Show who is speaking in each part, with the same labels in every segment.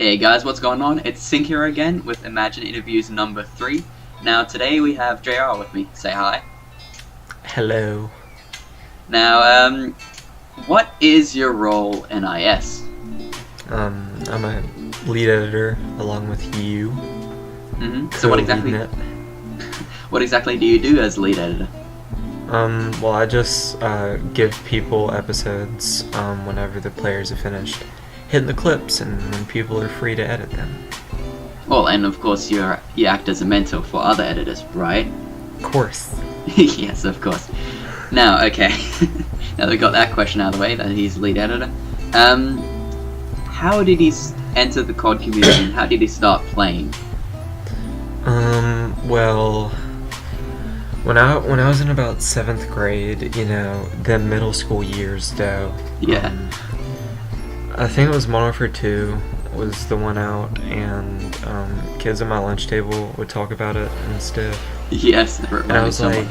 Speaker 1: Hey guys, what's going on? It's Sink here again with Imagine Interviews number 3. Now today we have JR with me. Say hi.
Speaker 2: Hello.
Speaker 1: Now, what is your role in IS?
Speaker 2: I'm a lead editor along with you.
Speaker 1: So what exactly?
Speaker 2: Co-leading
Speaker 1: What exactly do you do as lead editor?
Speaker 2: Well, I just give people episodes whenever the players are finished, hitting the clips, and when people are free to edit them.
Speaker 1: Well, and of course you act as a mentor for other editors, right?
Speaker 2: Of course.
Speaker 1: Yes, of course. Now, okay. Now that we got that question out of the way, that he's lead editor. How did he enter the COD community? And how did he start playing?
Speaker 2: Well, when I was in about 7th grade, the middle school years though.
Speaker 1: Yeah.
Speaker 2: I think it was Modern Warfare 2 was the one out, and kids at my lunch table would talk about it and stuff.
Speaker 1: Yes,
Speaker 2: and I was like,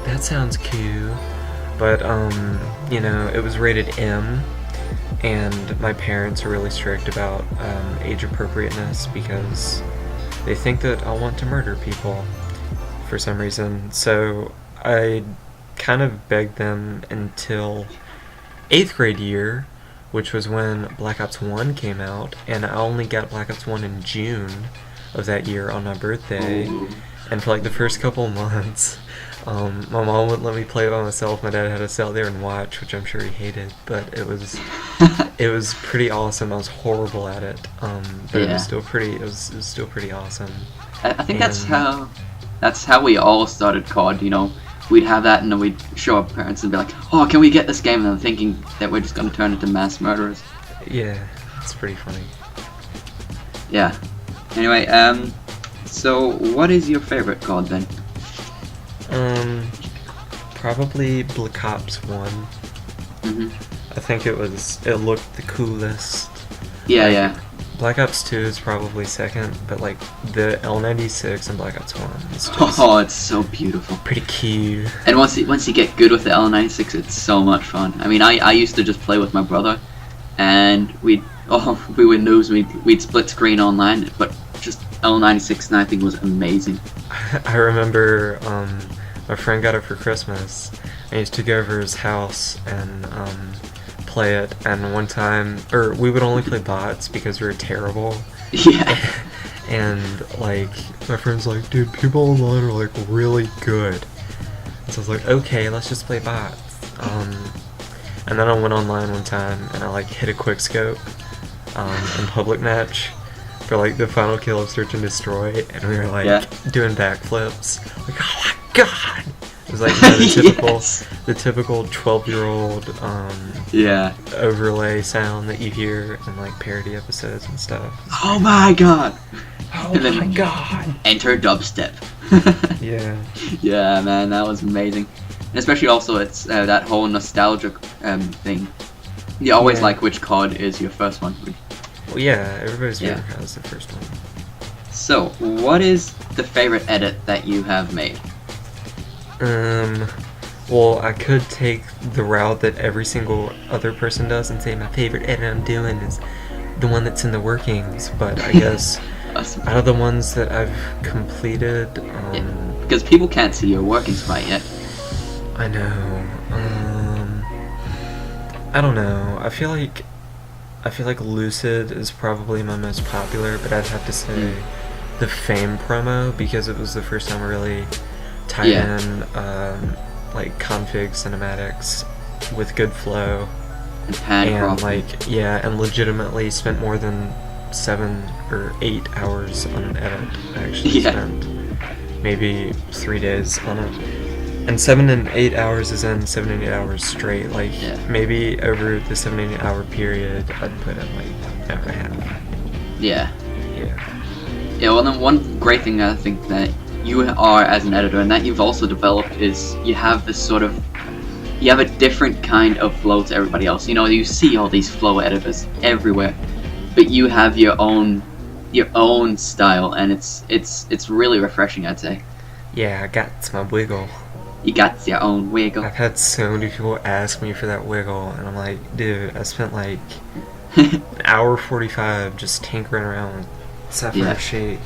Speaker 2: that sounds cool, but it was rated M, and my parents are really strict about age appropriateness because they think that I'll want to murder people for some reason. So I kind of begged them until 8th grade year, which was when Black Ops 1 came out, and I only got Black Ops 1 in June of that year on my birthday. And for like the first couple months, my mom wouldn't let me play it by myself. My dad had to sit out there and watch, which I'm sure he hated, but it was pretty awesome. I was horrible at it, but it was still pretty awesome.
Speaker 1: I think that's how we all started COD. We'd have that, and then we'd show our parents and be like, "Oh, can we get this game?" And I'm thinking that we're just gonna turn into mass murderers.
Speaker 2: Yeah, it's pretty funny.
Speaker 1: Yeah. Anyway, so what is your favorite COD then?
Speaker 2: Probably Black Ops 1. I think it looked the coolest.
Speaker 1: Yeah.
Speaker 2: Black Ops 2 is probably second, but like the L96 and Black Ops 1 is just
Speaker 1: it's so beautiful.
Speaker 2: Pretty cute.
Speaker 1: And once you get good with the L96, it's so much fun. I mean, I used to just play with my brother, and we were noobs. We'd split screen online, but just L96 sniping was amazing.
Speaker 2: I remember my friend got it for Christmas. I used to go over his house and play it, and one time, we would only play bots because we were terrible.
Speaker 1: Yeah.
Speaker 2: And like my friend's like, dude, people online are like really good. And so I was like, okay, let's just play bots. And then I went online one time and I like hit a quick scope in public match for like the final kill of Search and Destroy, and we were like doing backflips. Like, oh my god! It was like the typical 12-year-old overlay sound that you hear in like parody episodes and stuff.
Speaker 1: Oh my god!
Speaker 2: Oh my god!
Speaker 1: Enter dubstep.
Speaker 2: Yeah.
Speaker 1: Yeah, man, that was amazing. And especially also it's that whole nostalgic thing. You always like which COD is your first one.
Speaker 2: Well, yeah, everybody's favorite COD is the first one.
Speaker 1: So, what is the favorite edit that you have made?
Speaker 2: Well, I could take the route that every single other person does and say my favorite edit I'm doing is the one that's in the workings, but I guess out of the ones that I've completed,
Speaker 1: because people can't see your workings quite yet.
Speaker 2: I know. I don't know. I feel like Lucid is probably my most popular, but I'd have to say the Fame promo, because it was the first time I really tied in like config cinematics with good flow and legitimately spent more than 7 or 8 hours on an edit. I actually spent maybe 3 days on it, and 7 and 8 hours is in 7 and 8 hours straight. Like maybe over the 7 and 8 hour period I'd put in like an hour and a half.
Speaker 1: Yeah, well, then one great thing I think that you are as an editor, and that you've also developed, is you have a different kind of flow to everybody else. You see all these flow editors everywhere, but you have your own style, and it's really refreshing, I'd say.
Speaker 2: Yeah, I got my wiggle.
Speaker 1: You got your own wiggle.
Speaker 2: I've had so many people ask me for that wiggle, and I'm like, dude, I spent like An hour 45 just tinkering around with Sapphire Shake.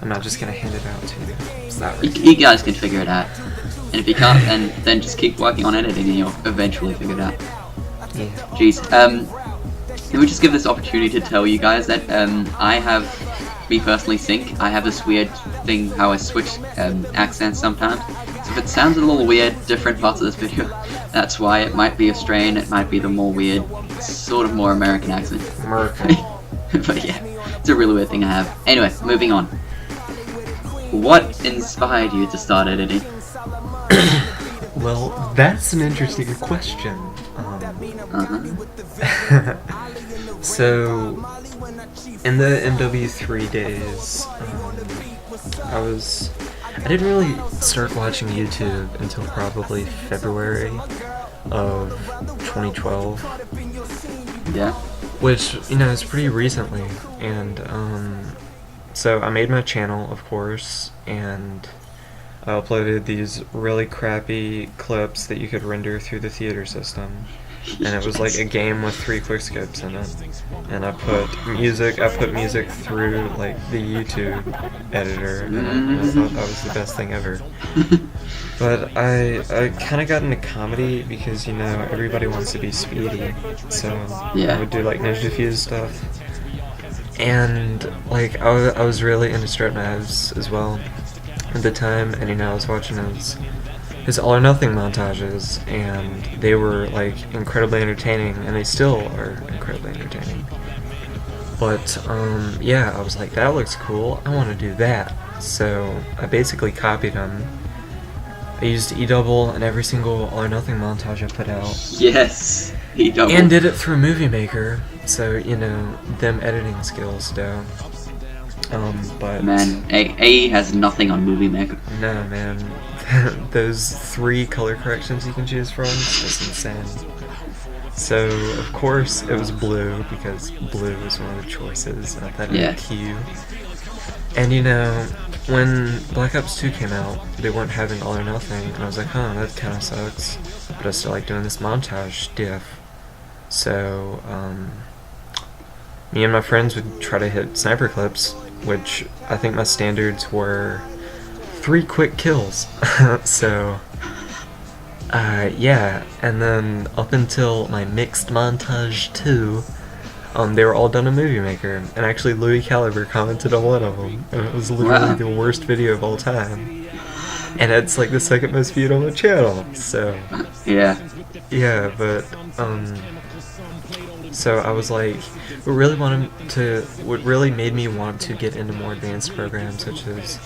Speaker 2: I'm not just gonna hand it out to you. It's not right.
Speaker 1: You guys can figure it out. And if you can't, then just keep working on editing and you'll eventually figure it out.
Speaker 2: Yeah.
Speaker 1: Jeez. Let me just give this opportunity to tell you guys that I have, me personally, Sync. I have this weird thing how I switch accents sometimes. So if it sounds a little weird, different parts of this video, that's why. It might be Australian, it might be the more weird, sort of more American accent.
Speaker 2: American.
Speaker 1: But yeah, it's a really weird thing I have. Anyway, moving on. What inspired you to start editing?
Speaker 2: Well, that's an interesting question. So, in the MW3 days, I didn't really start watching YouTube until probably February of 2012.
Speaker 1: Yeah.
Speaker 2: Which, you know, is pretty recently, and, so I made my channel, of course, and I uploaded these really crappy clips that you could render through the theater system. And it was like a game with 3 quickscopes in it. And I put music through like the YouTube editor, and I thought that was the best thing ever. But I kind of got into comedy because, you know, everybody wants to be speedy. So I would do like Ninja Fuse stuff. And like I was really into Straight Knives as well at the time, and you know, I was watching his All or Nothing montages, and they were like incredibly entertaining, and they still are incredibly entertaining. But yeah, I was like, that looks cool, I want to do that. So I basically copied him. I used E-Double in every single All or Nothing montage I put out.
Speaker 1: Yes, E-Double.
Speaker 2: And did it through Movie Maker, so, you know, them editing skills down. But
Speaker 1: man, AE has nothing on Movie Maker.
Speaker 2: No, man. Those 3 color corrections you can choose from, it's just insane. So, of course, it was blue, because blue was one of the choices, and I thought it was Q. And, you know, when Black Ops 2 came out, they weren't having All or Nothing, and I was like, huh, that kinda sucks. But I still like doing this montage diff. So, me and my friends would try to hit sniper clips, which I think my standards were 3 quick kills. So, yeah, and then up until my mixed montage 2, they were all done in Movie Maker, and actually Louis Caliber commented on one of them, and it was literally the worst video of all time. And it's like the second most viewed on the channel, so... Yeah, but, so I was like, what really made me want to get into more advanced programs, such as,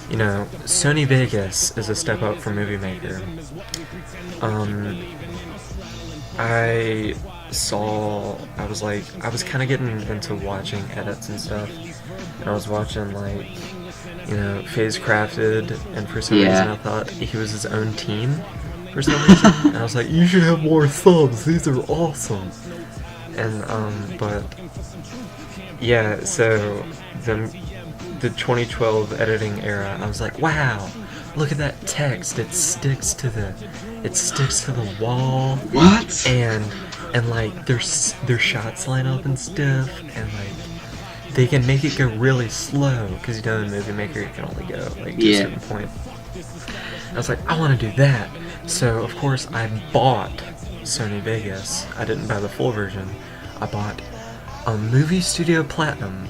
Speaker 2: you know, Sony Vegas is a step up from Movie Maker. I was kind of getting into watching edits and stuff, and I was watching, like, you know, FaZe Crafted, and for some reason I thought he was his own team, for some reason, and I was like, you should have more subs, these are awesome. And, but, yeah, so, the 2012 editing era, I was like, wow, look at that text, it sticks to the wall.
Speaker 1: What?
Speaker 2: And like, their shots line up and stuff, and like, they can make it go really slow, because, you know, in Movie Maker, you can only go, like, to a certain point. I was like, I want to do that. So, of course, I bought Sony Vegas. I didn't buy the full version. I bought a Movie Studio Platinum,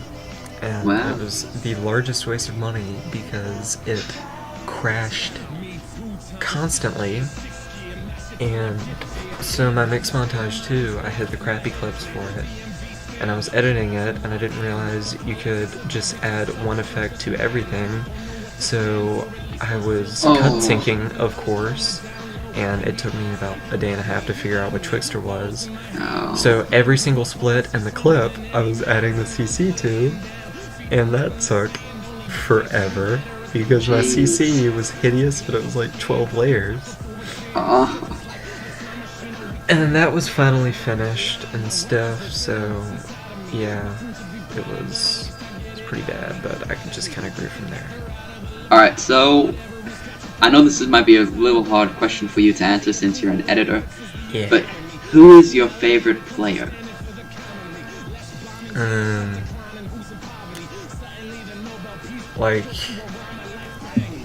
Speaker 2: and it was the largest waste of money because it crashed constantly. And so my mix montage 2, I hid the crappy clips for it, and I was editing it, and I didn't realize you could just add one effect to everything. So I was cut syncing, of course, and it took me about a day and a half to figure out what Twixtor was. So every single split in the clip, I was adding the CC to, and that took forever, because my CC was hideous, but it was like 12 layers. And that was finally finished and stuff, so yeah, it was pretty bad, but I just kind of grew from there.
Speaker 1: Alright, so I know this might be a little hard question for you to answer since you're an editor, but who is your favorite player?
Speaker 2: Um, like,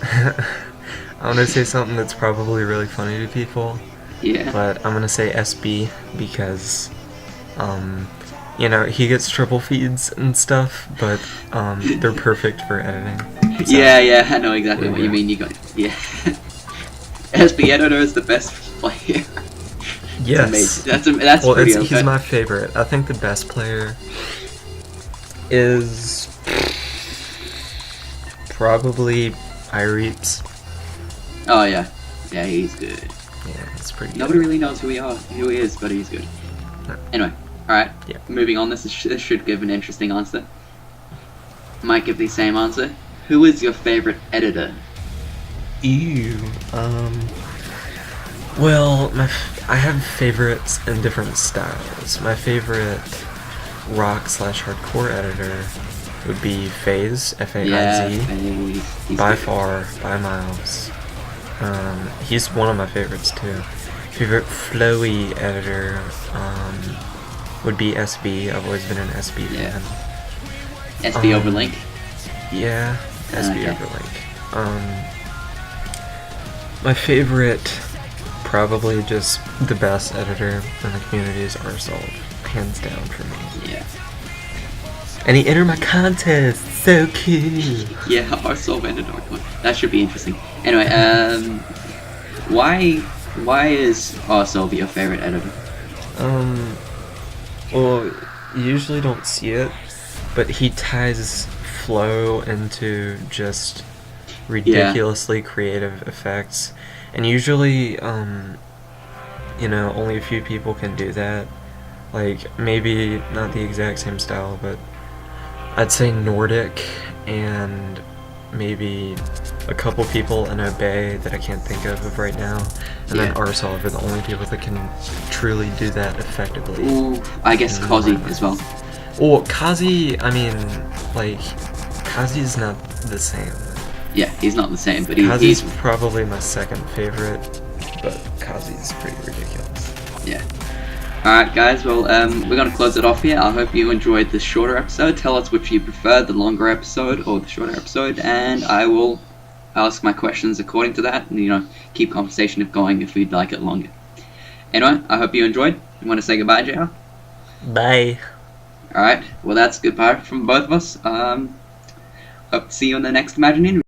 Speaker 2: I want to say something that's probably really funny to people,
Speaker 1: Yeah.
Speaker 2: but I'm gonna say SB because, you know, he gets triple feeds and stuff, but they're perfect for editing. So,
Speaker 1: Yeah, I know exactly what you
Speaker 2: go.
Speaker 1: mean. You got SB editor is the best player.
Speaker 2: Yes.
Speaker 1: That's amazing. That's
Speaker 2: Well,
Speaker 1: pretty okay.
Speaker 2: he's my favorite. I think the best player is probably Ireeps.
Speaker 1: Oh yeah, he's good.
Speaker 2: Yeah, it's pretty good.
Speaker 1: Nobody really knows who he is, but he's good.
Speaker 2: No.
Speaker 1: Anyway, all right.
Speaker 2: Yeah.
Speaker 1: Moving on. This should give an interesting answer. Might give the same answer. Who is your favorite editor?
Speaker 2: Ew. Well, I have favorites in different styles. My favorite rock/hardcore editor would be FaZe, F-A-I-Z.
Speaker 1: He's
Speaker 2: By
Speaker 1: good.
Speaker 2: far, by miles. He's one of my favorites too. Favorite flowy editor would be SB. I've always been an SB fan.
Speaker 1: SB over Link.
Speaker 2: Yeah, SB
Speaker 1: Okay.
Speaker 2: over Link. My favorite, probably just the best editor in the community is Arsolve, hands down for me.
Speaker 1: Yeah.
Speaker 2: And he entered my contest. So cool.
Speaker 1: Yeah, our soul ended our one. That should be interesting. Anyway, why is Arsolve your favorite editor?
Speaker 2: Well, you usually don't see it, but he ties flow into just ridiculously creative effects, and usually, you know, only a few people can do that. Like, maybe not the exact same style, but I'd say Nordic and maybe a couple people in Obey that I can't think of right now, and then Arsolve are the only people that can truly do that effectively.
Speaker 1: Ooh, I guess Kazi as well.
Speaker 2: Well, Kazi, I mean, like, Kazi's not the same.
Speaker 1: Yeah, he's not the same, but
Speaker 2: Kazi's
Speaker 1: he's
Speaker 2: probably my second favorite, but Kazi's pretty ridiculous.
Speaker 1: yeah. Alright guys, well we're gonna close it off here. I hope you enjoyed this shorter episode. Tell us which you prefer, the longer episode or the shorter episode, and I will ask my questions according to that, and you know, keep conversation going if we'd like it longer. Anyway, I hope you enjoyed. You wanna say goodbye, JR?
Speaker 2: Bye.
Speaker 1: Alright, well that's goodbye from both of us. Hope to see you in the next Imagine Interview.